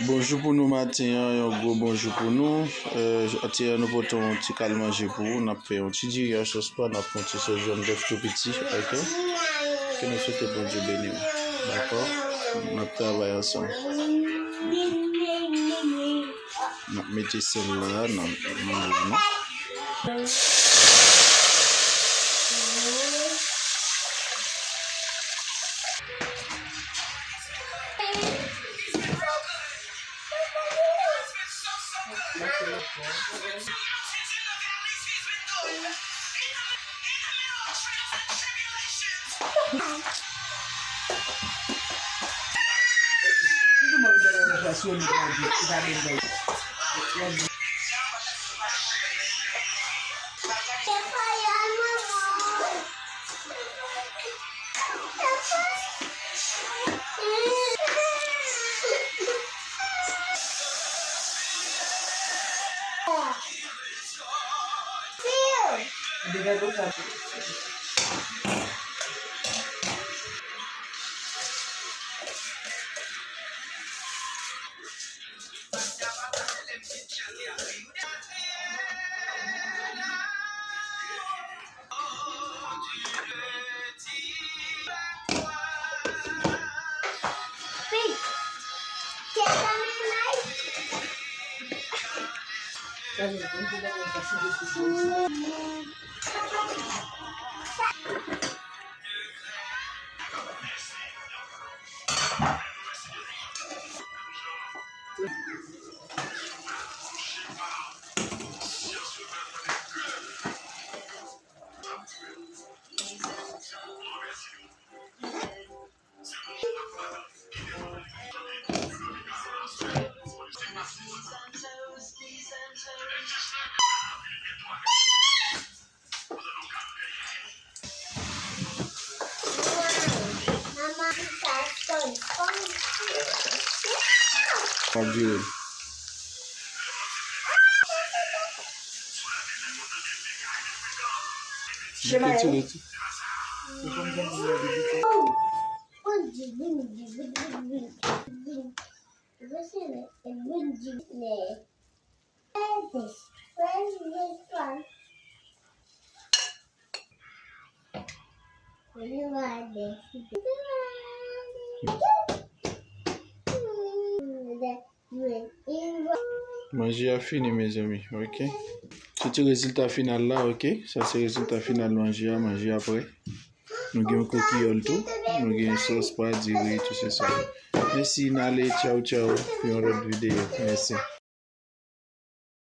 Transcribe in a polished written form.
Bonjour pour nous matin, un gros bonjour pour nous. Nous portons un petit calme manger pour vous. On a fait un petit dîner ce soir, on a fait un petit jaune d'œuf tout petit, ok? Que nous souhaitons bon Dieu béni. D'accord? On a travaillé ensemble. On a mis celle-là, non. Adieu. Manger a fini mes amis, ok? C'est le résultat final là, ok? Ça c'est le résultat final manger après. Nous avons un coquillol tout, nous avons une sauce pas dirée, tout c'est ça. Merci, Nale, ciao ciao, puis on autre vidéo, merci.